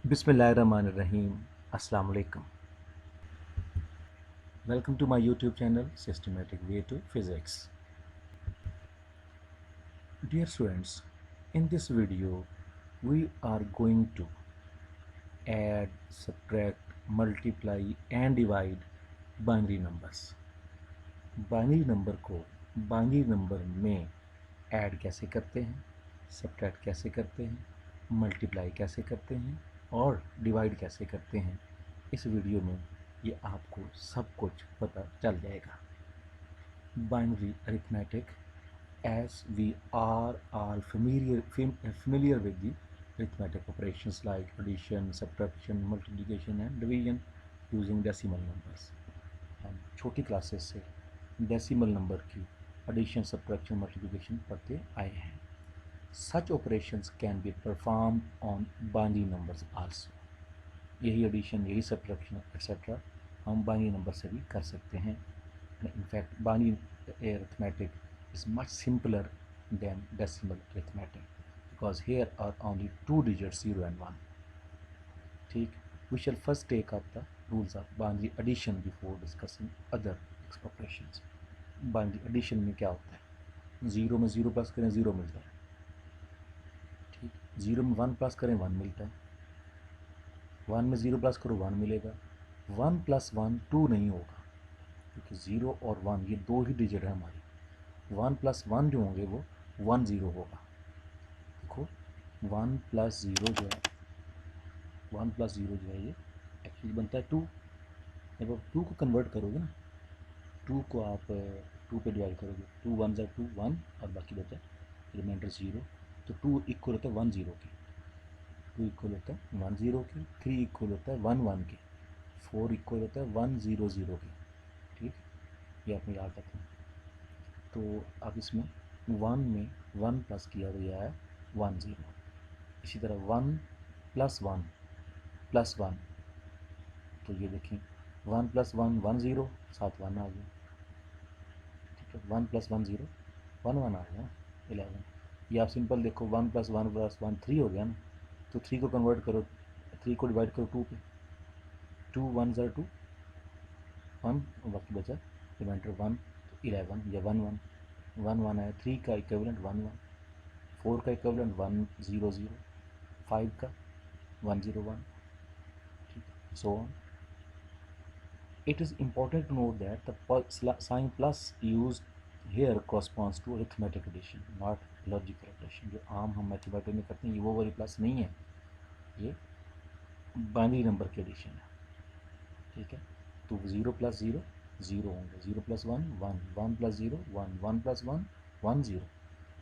Bismillahirrahmanirrahim. Assalamu alaikum. Welcome to my YouTube channel Systematic Way to Physics. Dear students, in this video we are going to add, subtract, multiply and divide binary numbers. Binary number को binary number में add कैसे करते हैं, subtract कैसे करते हैं, multiply कैसे करते हैं और डिवाइड कैसे करते हैं, इस वीडियो में ये आपको सब कुछ पता चल जाएगा. Binary arithmetic, as we are all familiar with the arithmetic operations like addition, subtraction, multiplication and division using decimal numbers. हम छोटी क्लासेस से डेसिमल नंबर की एडिशन, सब्ट्रैक्शन, मल्टीप्लिकेशन पढ़ते आए हैं. Such operations can be perform on binary numbers also. यही addition, यही subtraction etcetera हम बाइनरी नंबर से भी कर सकते हैं. In fact binary arithmetic is much simpler than decimal arithmetic because here are only two digits 0 and 1. ठीक, we shall first take up the rules of binary addition before discussing other operations. Binary addition में क्या होता है, 0 में 0 plus करें 0 मिलता है. ठीक, 0 में 1 प्लस करें 1 मिलता है. 1 में 0 प्लस करो 1 मिलेगा. 1 प्लस 1 2 नहीं होगा क्योंकि 0 और 1 ये दो ही डिजिट है हमारी. 1 प्लस 1 जो होंगे वो 1 0 होगा. देखो 1 प्लस 0 जो है, 1 प्लस 0 जो है ये एक्चुअली बनता है 2. जब आप 2 को कन्वर्ट करोगे ना, 2 को आप 2 पे डिवाइड करोगे, 2 1 ज़ा 2 1 और बाकी बचा रिमाइंडर 0. तो 2 इक्वल होता है 1 0 के, 2 इक्वल होता है 1 0 के, 3 इक्वल होता है 1 1 के, 4 इक्वल होता है 1 0 0 के. ठीक, ये आपने याद रखना. तो अब इसमें 1 में 1 प्लस किया गया है 1 0. इसी तरह 1 प्लस 1 प्लस 1, तो ये देखें 1 प्लस 1 1 0, साथ 1 आ गया. ठीक है, 1 प्लस 1 0 1 1 आ गया 11. ये आप सिंपल देखो 1 प्लस 1 प्लस 1 3 हो गया ना. तो 3 को कन्वर्ट करो, 3 को डिवाइड करो 2 पे, 2 1 ज़ा 2 1 और बाकी बचा रिमाइंडर 1. 11 या 1 1 1 1 आया. 3 का इक्विवेलेंट 1 1, 4 का इक्विवेलेंट 1 0 0, 5 का 1 0 1. ठीक, so on. It is important to note that the sign plus use here corresponds to arithmetic addition, not logical operation. जो आम हम मैथमेटिक्स में करते हैं ये वो वाली प्लस नहीं है, ये बाइनरी नंबर की एडिशन है. ठीक है, तो 0 प्लस 0 0 होंगे, 0 plus 1 1, 1 plus 0 1, 1 plus 1 1 0,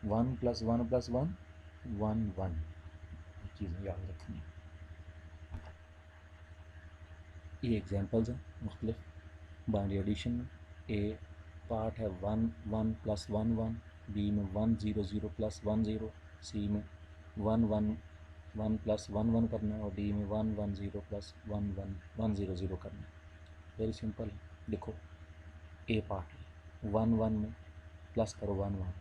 1 plus 1 plus 1 1 1. चीज़ें याद रखनी है. ये एग्जांपल्स हैं मुख्तलिफ बाइनरी एडिशन में. ए पार्ट है 1 1 प्लस 1 1, बी में 1 0 0 प्लस 1 0, सी में 1 1 1 प्लस 1 1 करना है और डी में 1 1 0 प्लस 1 1 1 0 0 करना है. वेरी सिंपल है. देखो ए पार्ट है 1 1 में प्लस करो 1 1,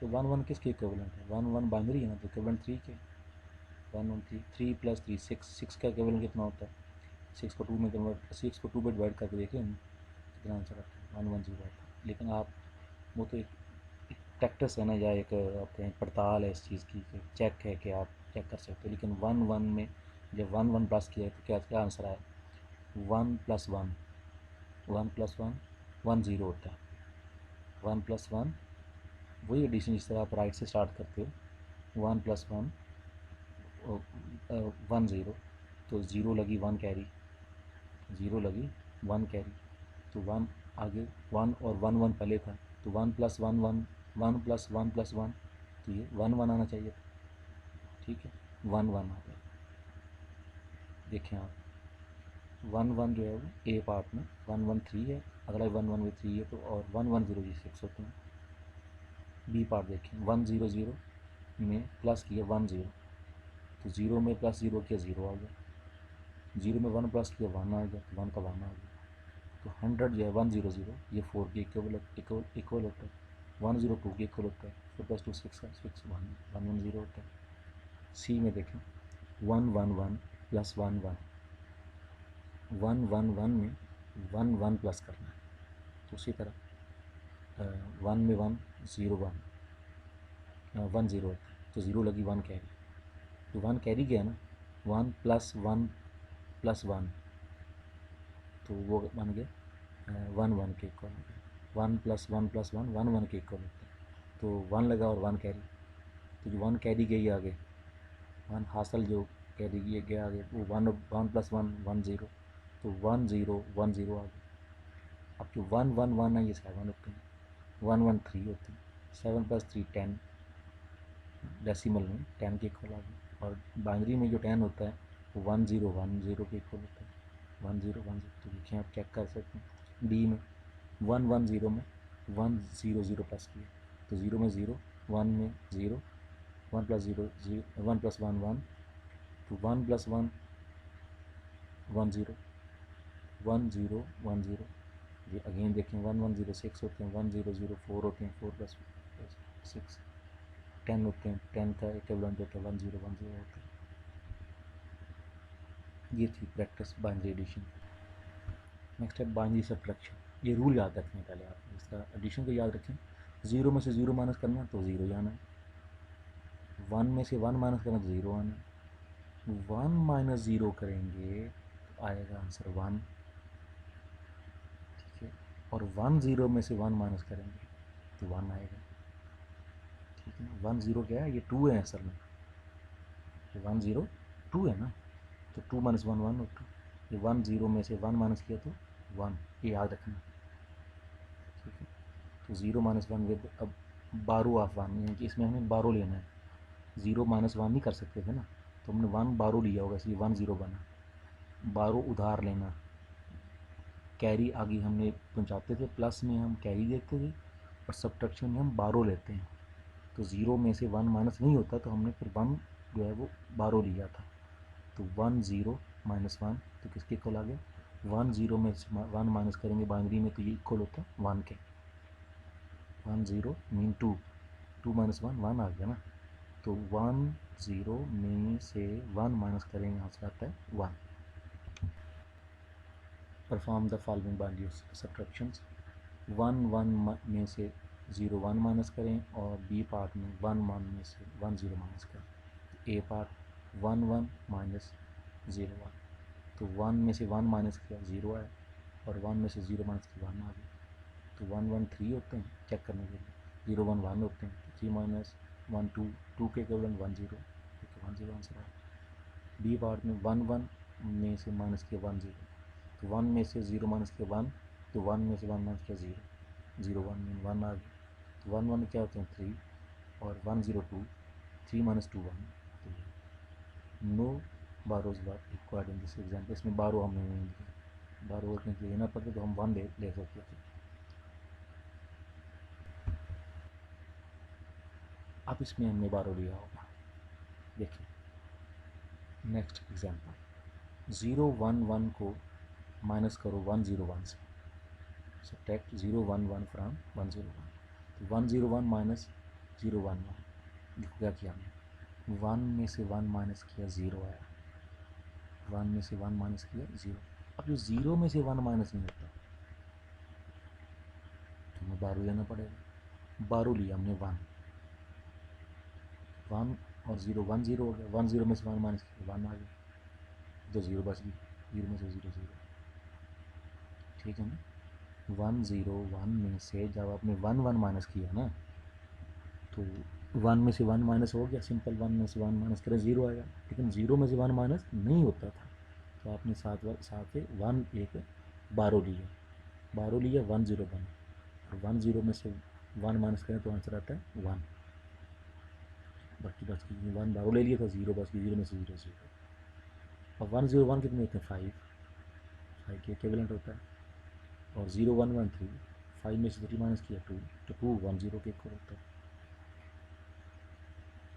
तो 1 1 किसके इक्विवेलेंट है, 1 1 बाइनरी है ना, तो इक्विवेलेंट 3 के. 1 1 3, 3 प्लस 3 6, 6 का इक्विवेलेंट कितना होता है, 6 को 2 में कन्वर्ट, 6 को 2 में डिवाइड करके देखें कितना आंसर आता है, 1 1 0 आता है. लेकिन आप वो तो एक प्रैक्टिस है ना, या एक आप कहें पड़ताल है इस चीज़ की, चेक है कि आप चेक कर सकते हो. लेकिन 1 1 में जब 1 1 प्लस किया तो क्या क्या आंसर आया, 1 प्लस 1 1 प्लस 1 1 0 होता है. 1 प्लस 1 वही एडिशन जिस तरह आप राइट से स्टार्ट करते हो. 1 प्लस 1 1 0, तो 0 लगी 1 कैरी, 0 लगी 1 कैरी, तो 1 आगे 1 और 1 1 पहले था, तो 1 प्लस 1 1, 1 प्लस 1 प्लस 1, तो ये 1 1 आना चाहिए था. ठीक है, 1 1 आ गया. देखें आप 1 1 जो है वो ए पार्ट में 1 1 3 है, अगला 1 1 में 3 है, तो और 1 1 0 जी 6 होते हैं. बी पार्ट देखें 1 0 0 में प्लस किया 1 0, तो 0 में प्लस 0 किया 0 आ गया. 0 में 1 प्लस किया 1 आ गया, तो 1 का 1 आ गया. तो 100 जो है 1 0 0 ये 4 के इक्वल होता है. 1 0 2 के इक्वल होता है, 4 प्लस 2 6 का 6 1 1 1 0 होता है. सी में देखें 1 1 1 प्लस 1 1, 1 1 1 में 1 1 प्लस करना है। तो उसी तरह 1 में 1 0 1 1 0 होता है, तो 0 लगी 1 कैरी, तो 1 कैरी गया ना, 1 प्लस 1 प्लस 1, तो वो बन गया 1 1 के इक्वल हो गया। 1 प्लस 1 प्लस 1 1 1 के इक्वल होता है, तो 1 लगा और 1 कैरी, तो जो 1 कैरी गई आगे, 1 हासिल जो कैरी गया आगे, वो 1 1 प्लस 1 1 0, तो 1 0 1 0 आ गया। अब जो 1 1 1 है ये 7 होते हैं, 1 1 3 होते हैं, 7 प्लस 3 10, डेसिमल में 10 के इक्वल आ गया। और बाइनरी में जो 10 होता है वो 1 0 1 0 के इक्वल होता है, 1 0 1 0। तो देखिए आप चेक कर सकते हैं, डी में 1 1 0 में 1 0 0 प्लस किया, तो 0 में 0, 1 में 0, 1 प्लस 0 0, 1 प्लस 1 1, तो 1 प्लस 1 1 0, 1 0 1 0। ये अगेन देखें 1 1 0 6 होते हैं, 1 0 0 4 होते हैं, 4 प्लस 6 10 होते हैं, 10 का इक्विवेलेंट होता है 1 0 1 0 होता है। ये थी प्रैक्टिस बाइनरी एडिशन। नेक्स्ट है बाइनरी सब्ट्रैक्शन। ये रूल याद रखें पहले आप, इसका एडिशन को याद रखें, 0 में से 0 माइनस करना तो 0 आना है, 1 में से 1 माइनस करना तो 0 आना है, 1 माइनस 0 करेंगे तो आएगा आंसर 1, ठीक है, और 1 0 में से 1 माइनस करेंगे तो 1 आएगा, ठीक है ना। 1 0 क्या है, ये 2 है असल में, ये 1 0 2 है ना, तो 2 माइनस 1 1 और 2, ये 1 0 में से 1 माइनस किया तो 1, ये याद रखना, ठीक है। तो 0 माइनस 1 विद अब बारो ऑफ 1, यानी कि इसमें हमें बारो लेना है, 0 माइनस 1 नहीं कर सकते थे ना, तो हमने 1 बारो लिया होगा, इसलिए 1 0 बना। बारो उधार लेना, कैरी आगे हमने पहुँचाते थे, प्लस में हम कैरी देते थे और सब्ट्रैक्शन में हम बारो लेते हैं, तो 0 में से 1 माइनस नहीं होता, तो हमने फिर 1 जो है वो बारो लिया था, तो 1 0 माइनस 1 तो किसके इक्वल आ गया, 1 0 में से 1 माइनस करेंगे बाइनरी में तो ये इक्वल होता है 1 के, 1 0 मीन 2, 2 माइनस 1 1 आ गया ना, तो 1 0 में से 1 माइनस करेंगे, आंसर आता है 1। Perform the following binary subtractions, 1 1 में से 0 1 माइनस करें और बी पार्ट में 1 1 में से 1 0 माइनस करें। ए पार्ट 1 1 माइनस 0 1, तो 1 में से 1 माइनस किया 0 आया, और 1 में से 0 माइनस किया 1 आ गया, तो 1 1 3 होते हैं चेक करने के लिए, 0 1 1 होते हैं, तो 3 माइनस 1 2, 2 के इक्विवेलेंट 1 0, ठीक है 1 0 आंसर आया। बी पार्ट में 1 1 में से माइनस किया 1 0, तो 1 में से 0 माइनस किया 1, तो 1 में से 1 माइनस किया 0, 0 1 मीन 1 आ गया, तो 1 1 क्या होते हैं 3, और 1 0 2, 3 माइनस 2 1, तो no borrows were required in this example, इसमें बारो हमने नहीं लिया, बारो रखने के लिए लेना पड़ता तो हम 1 ले सकते थे। अब इसमें हमने बारो लिया होगा, देखिए नेक्स्ट एग्जाम्पल, 0 1 1 को माइनस करो 1 0 1 से, सब्ट्रैक्ट 0 1 1 फ्रॉम 1 0 1, तो 1 0 1 माइनस 0 1 1, देखो क्या किया हमने, 1 में से 1 माइनस किया 0 आया, 1 में से 1 माइनस किया 0, अब जो 0 में से 1 माइनस नहीं होता तो हमें बारो लेना पड़ेगा, बारो लिया हमने 1 1 और 0 1 0 हो गया, 1 0 में से 1 माइनस किया 1 आ गया, तो 0 बच गई, 0 में से 0 0, ठीक है ना। 1 0 1 में से जब आपने 1 1 माइनस किया ना, तो 1 में से 1 माइनस हो गया, सिंपल 1 में से 1 माइनस करें 0 आएगा, लेकिन 0 में से 1 माइनस नहीं होता था, तो आपने साथ से 1 एक बारो लिया, बारो लिया 1 0 बना, और 1 0 में से 1 माइनस करें तो आंसर आता है 1, बाकी बच गई 1 बारो ले लिया था 0 बच गई, 0 में से 0 0, अब 1 0 1 कितने होते हैं 5, 5 के इक्विवेलेंट होता है, और 0 1 1 3, 5 में से 3 माइनस किया 2, तो 2 1 0 के इक्वल होता है।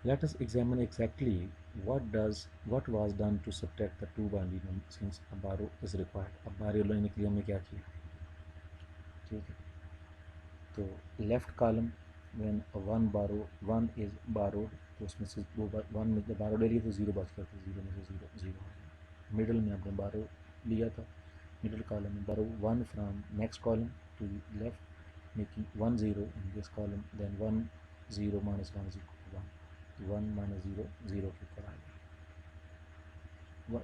Let us examine exactly what was done to subtract the two binary numbers since a borrow is required। अब बारो लेने के लिए हमने क्या किया, ठीक है, तो left column when one is borrowed, तो उसमें से 1 में जब बारो ले लिया तो 0 बच गया, तो 0 में से 0 0 आ गया, मिडल में आपने बारो लिया था, middle column borrow 1 from next column to the left making 1 0 in this column, then 1 0 minus 1 is equal to 1, तो 1 minus 0 0 के ऊपर आ गया।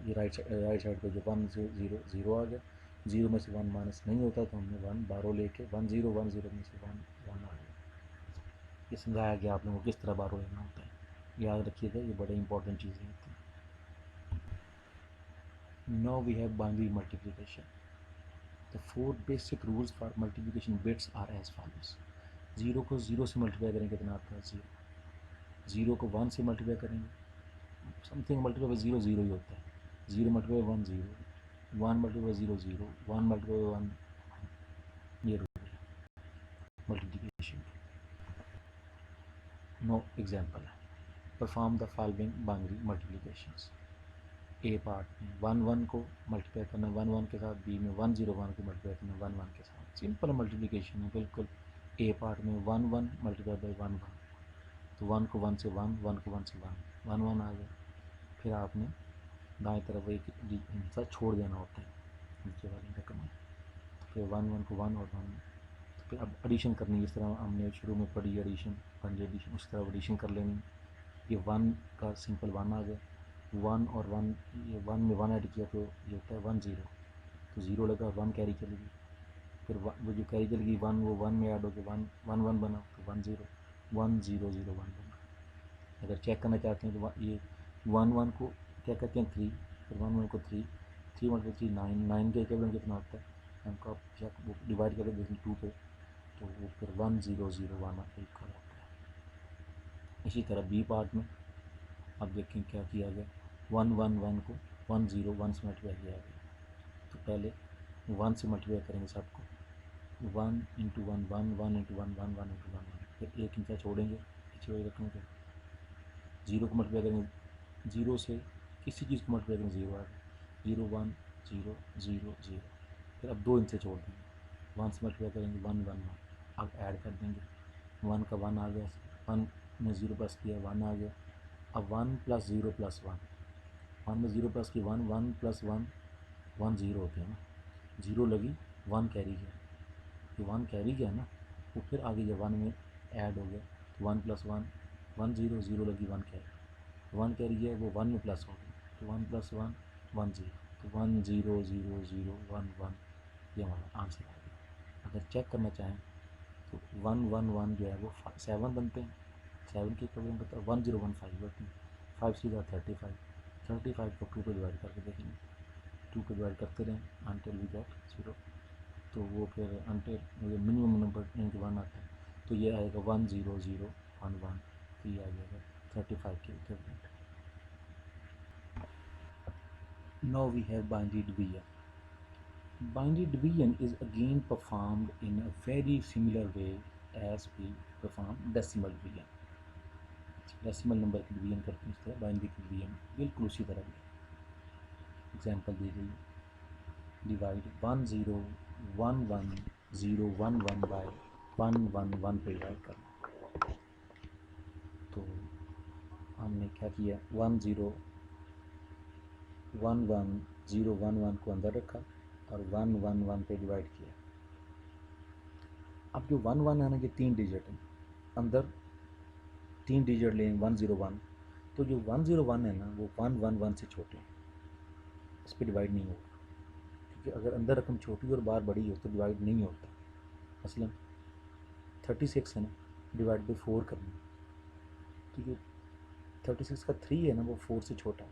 ये राइट साइड पे जो 1 0 0 आ गया, 0 में से 1 माइनस नहीं होता तो हमने 1 बारो लेके 1 0 में से 1 1 आ गया। ये समझाया गया आप लोगों को किस तरह बारो लेना होता है, याद रखिएगा, ये बड़े इंपॉर्टेंट चीज़ें होती हैं। Now we have binary multiplication. The 4 basic rules for multiplication bits are as follows. 0 को 0 से मल्टीप्लाई करेंगे कितना आता है 0, 0 को 1 से मल्टीप्लाई करेंगे, समथिंग मल्टीप्लाई बाई 0 0 ही होता है, 0 मल्टीप्लाई 1 0, 1 मल्टीप्लाई 0 0, 1 मल्टीप्लाई 1, ये rule multiplication. Know example. Perform the following binary multiplications. A part में 1 1 को मल्टीप्लाई करना 1 1 के साथ, बी में 1 0 1 को मल्टीप्लाई करना 1 1 के साथ, सिंपल मल्टीप्लिकेशन है बिल्कुल। ए पार्ट में 1 1 मल्टीप्लाई बाई 1 1, तो 1 को 1 से 1, 1 को 1 से 1, 1 1 आ गया। फिर आपने दाएं तरफ एक हिस्सा छोड़ देना होता है नीचे वाली रकम में, तो फिर 1 1 को 1 और 1, तो फिर अब एडिशन करनी है, जिस तरह हमने शुरू में पढ़ी एडिशन, पंजे एडिशन, उस तरह एडिशन कर लेनी। ये 1 का सिंपल 1 आ गया, 1 और 1, ये 1 में 1 ऐड किया तो ये होता है 1 0, तो 0 लगा 1 कैरी चलेगी, फिर वो जो कैरी चलेगी 1 वो 1 में ऐड हो गया 1 1 1 बना, तो 1 0 1 0 0 1 बना। अगर चेक करना चाहते हैं तो ये 1 1 को क्या कहते हैं 3, फिर 1 1 को 3 3 1 3 9 9 के इक्वलेंट कितना होता है, हमको आप चेक वो डिवाइड करके देखें 2 पे, तो वो फिर 1 0 0 1 इक्वल होता है। इसी तरह बी पार्ट में अब देखें क्या किया गया, 1 1 1 को 1 0 1 से मल्टीप्लाई किया गया, तो पहले 1 से मल्टीप्लाई करेंगे सबको, 1 इंटू 1 1 1 इंटू 1 1 1 इंटू 1 1, फिर एक इंचा छोड़ेंगे पीछे वाली रकम को, 0 को मल्टीप्लाई करेंगे, 0 से किसी चीज़ को मल्टीप्लाई करेंगे 0 आएगा, 0 1 0 0 0, फिर अब 2 इंचे छोड़ देंगे, 1 से मल्टीप्लाई करेंगे 1 1 1, अब ऐड कर देंगे, 1 का 1 आ गया, 1 में 0 प्लस किया 1 आ गया, अब 1 प्लस 0 प्लस 1, 1 में 0 प्लस की 1 1 प्लस 1 1 0 होते हैं ना, 0 लगी 1 कैरी गया, जो 1 कैरी गया ना वो फिर आगे जब 1 में ऐड हो गया, तो 1 प्लस 1 1 0 0 लगी 1 कैरी, 1 कैरी गया वो 1 में प्लस हो गया, तो 1 प्लस 1 1 0, तो 1 0 0 0 1 1, ये हमारा आंसर आ गया। अगर चेक करना चाहें तो 1 1 1 जो है वो 7 बनते हैं, 7 के इक्वलेंट होता है 1 0 1 5 होती है, 5 सीधा 35, 35 को 2 पे डिवाइड करके देखेंगे, 2 पे डिवाइड करते रहें अंटिल वी गेट 0, तो वो फिर अंटिल मिनिमम नंबर इनके 1 आता है, तो ये आएगा 1 0 0 1 1, तो ये आ जाएगा 35 के equivalent. Now we have binary division. Binary division is again performed in a very similar way as we perform decimal division. Decimal number की डिवीजन करते हैं इस तरह बाइनरी की डिवीजन बिल्कुल उसी तरह की एग्जांपल दी गई, डिवाइड 1 0 1 1 0 1 1 बाय 1 1 1 पे डिवाइड करना। तो हमने क्या किया, 1 0 1 1 0 1 1 को अंदर रखा और 1 1 1 पे डिवाइड किया। अब जो 1 1 है ना, ये 3 डिजिट है, अंदर 3 डिजिट लें 1 0 1, तो जो 1 0 1 है ना वो 1 1 1 से छोटे हैं, इस पर डिवाइड नहीं होगा, क्योंकि अगर अंदर रकम छोटी और बाहर बड़ी हो तो डिवाइड नहीं होता। मसलन 36 है ना, डिवाइड बाई 4 करना, तो जो 36 का 3 है ना वो 4 से छोटा है,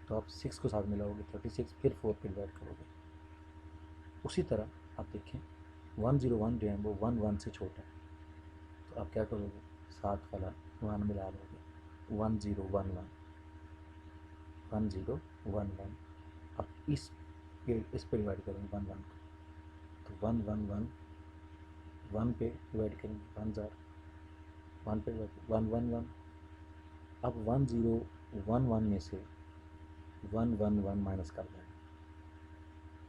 तो आप 6 को साथ मिलाओगे 36, फिर 4 पे डिवाइड करोगे। उसी तरह आप देखें 1 0 1 जो है वो 1 1 से छोटा है, तो आप क्या करोगे, साथ वाला 1 मिला लोगे, 1 0 1 1 1 0 1 1, अब इस पे डिवाइड करेंगे 1 1 को, तो 1 1 1 1 पे डिवाइड करेंगे 1 ज़ार 1 पे 1 1 1, अब 1 0 1 1 में से 1 1 1 माइनस कर देंगे,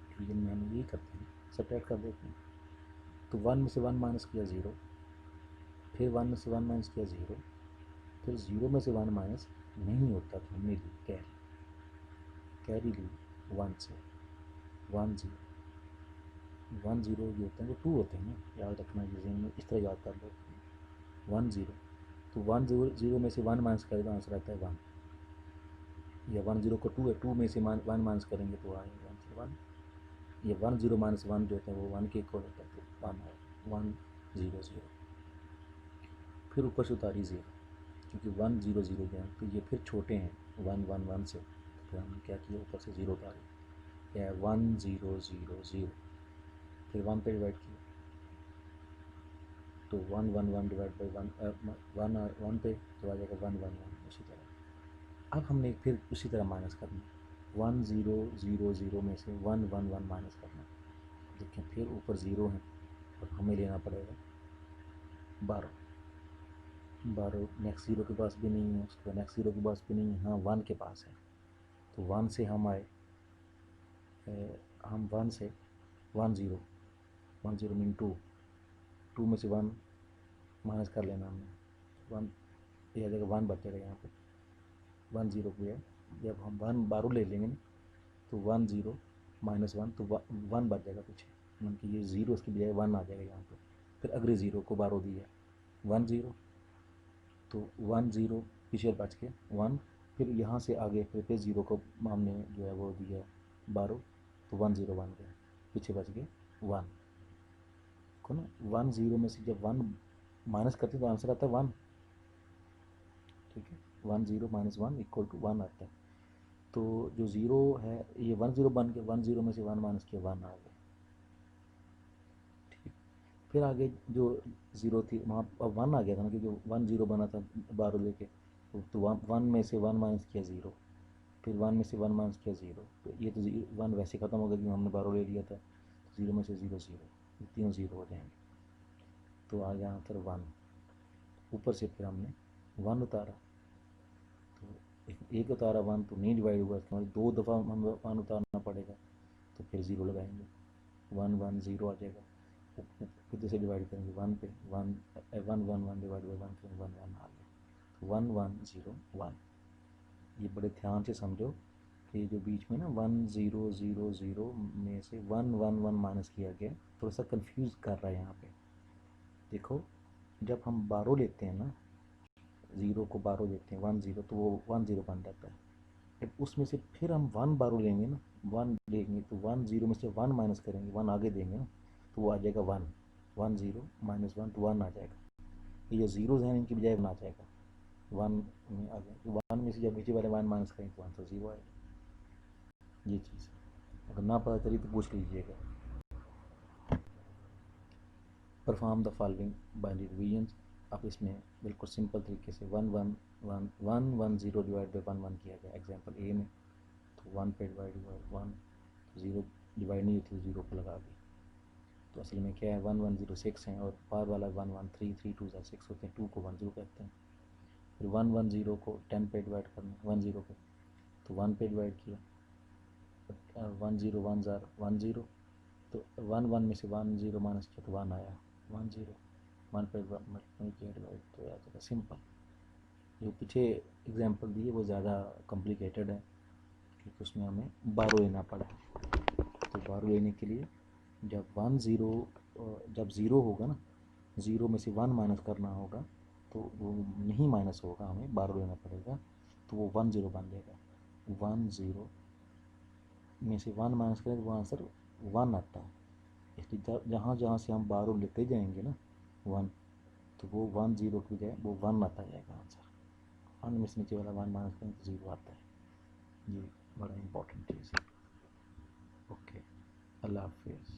डिवीजन में हम यही करते हैं, सब्ट्रैक्ट कर देते हैं, तो 1 में से 1 माइनस किया 0, फिर 1 में से 1 माइनस किया 0, फिर 0 में से 1 माइनस नहीं होता तो हमने कैरी, कैरी ली 1 से, 1 0 1 0 जो होते हैं वो 2 होते हैं ना, याद रखना, ये में इस तरह याद कर लो 1 0, तो 1 0 0 में से 1 माइनस करें तो आंसर आता है 1, या 1 0 को 2 है, 2 में से 1 माइनस करेंगे तो आएगा आंसर 1, ये 1 0 माइनस 1 जो होता है वो 1 के इक्वल होता है, तो 1 आएगा 1 0 0। फिर ऊपर से उतारी 0, क्योंकि 1 0 0 जो है तो ये फिर छोटे हैं 1 1 1 से, तो फिर हमने क्या किया, ऊपर से 0 उतारे, क्या है 1 0 0 0, फिर 1 पे डिवाइड किया तो 1 1 1 डिवाइड बाई 1 1 पे तो आ जाएगा 1 1 1 उसी तरह। अब हमने फिर उसी तरह माइनस करना, 1 0 0 0 में से 1 1 1 माइनस करना, देखें फिर ऊपर 0 है और हमें लेना पड़ेगा 12, 12 नेक्स्ट 0 के पास भी नहीं है, उसके बाद नेक्स्ट 0 के पास भी नहीं है, हाँ 1 के पास है, तो 1 से हम आए, हम 1 से 1 0 1 0 मीन 2, 2 में से 1 माइनस कर लेना हमने, 1 ये आ जाएगा 1 बचेगा यहाँ पे, 1 0 भी है, जब हम 1 12 ले लेंगे ना तो 1 0 माइनस 1 तो 1 बच जाएगा पीछे, मतलब कि ये 0 इसकी बजाय 1 आ जाएगा यहाँ पे, फिर अगले 0 को 12 दिया 1 0, तो 1 0 पीछे बच के 1, फिर यहाँ से आगे फिर 0 को हमने जो है वो दिया 12, तो 1 0 बन गया, पीछे बच गए 1 को ना, 1 0 में से जब 1 माइनस करते तो आंसर आता है 1, ठीक है, 1 0 माइनस 1 इक्वल टू 1 आता है, तो जो 0 है ये 1 0 बन के 1 0 में से 1 माइनस किया 1 आ गया, ठीक। फिर आगे जो 0 थी वहाँ अब 1 आ गया था ना, क्योंकि 1 0 बना था 12 लेके, तो 1 में से 1 माइनस किया 0, फिर 1 में से 1 माइनस किया 0, तो ये तो 1 वैसे ख़त्म हो गया क्योंकि हमने 12 ले लिया था, तो 0 में से 0 0, ये तीनों 0 हो जाएंगे, तो आ गया आंसर 1, ऊपर से फिर हमने 1 उतारा, तो एक उतारा 1 तो नहीं डिवाइड हुआ, इसके बाद 2 दफ़ा हम 1 उतारना पड़ेगा, तो फिर 0 लगाएंगे, 1 1 0 आ जाएगा, फिर जैसे डिवाइड करेंगे 1 पे 1 1 1 1 डिवाइड बाई 1 करेंगे 1 1 आ गया, तो 1 1 0 1। ये बड़े ध्यान से समझो कि जो बीच में ना 1 0 0 0 में से 1 1 1 माइनस किया गया, थोड़ा सा कंफ्यूज कर रहा है यहाँ पे, देखो जब हम 12 लेते हैं ना, 0 को 12 लेते हैं 1 0, तो वो 1 0 बन जाता है, जब उसमें से फिर हम 1 12 लेंगे ना, 1 लेंगे तो 1 0 में से 1 माइनस करेंगे, 1 आगे देंगे ना, तो वो आ जाएगा 1 1 0 माइनस 1 तो 1 आ जाएगा, ये जो जीरोज़ हैं इनकी बजाय 1 आ जाएगा, 1 में आ जाएगा, 1 में से जब नीचे वाले 1 माइनस करेंगे तो आंसर 0 आएगा, ये चीज़ अगर ना पता चली तो पूछ लीजिएगा। Perform the following binary division, आप इसमें बिल्कुल सिंपल तरीके से 1 1 1 1 1 0 डिवाइड बाई 1 1 किया गया, एग्जाम्पल ए में तो 1 पे डिवाइड हुआ 1, 0 डिवाइड नहीं होती, 0 को लगा दी, तो असल में क्या है 1 1 0 6 हैं, और पार वाला 1 1 3 3 2 6 होते हैं, 2 को 1 0 कहते हैं, फिर 1 1 0 को 10 पे डिवाइड करना 1 0 पे, तो 1 पे डिवाइड किया, 1 0 1 ज़ार 1 0, तो 1 1 में से 1 0 माइनस किया तो 1 आया 1 0, 1 पे मल्टीप्लाई किया डिवाइड, तो आ जाएगा सिंपल। जो पीछे एग्जांपल दिए वो ज़्यादा कॉम्प्लिकेटेड है, क्योंकि उसमें हमें 12 लेना पड़ा, तो 12 लेने के लिए जब 1 0 जब 0 होगा ना, 0 में से 1 माइनस करना होगा, तो वो नहीं माइनस होगा, हमें 12 लेना पड़ेगा, तो वो 1 0 बन जाएगा, 1 0 में से 1 माइनस करें तो वो आंसर 1 आता है, इसलिए जहाँ जहाँ से हम 12 लेते जाएंगे ना 1, तो वो 1 0 की बजाय वो 1 आता जाएगा आंसर, 1 में से नीचे वाला 1 माइनस करें तो 0 आता है, ये बड़ा इंपॉर्टेंट चीज़ है। ओके, अल्लाह हाफिज़।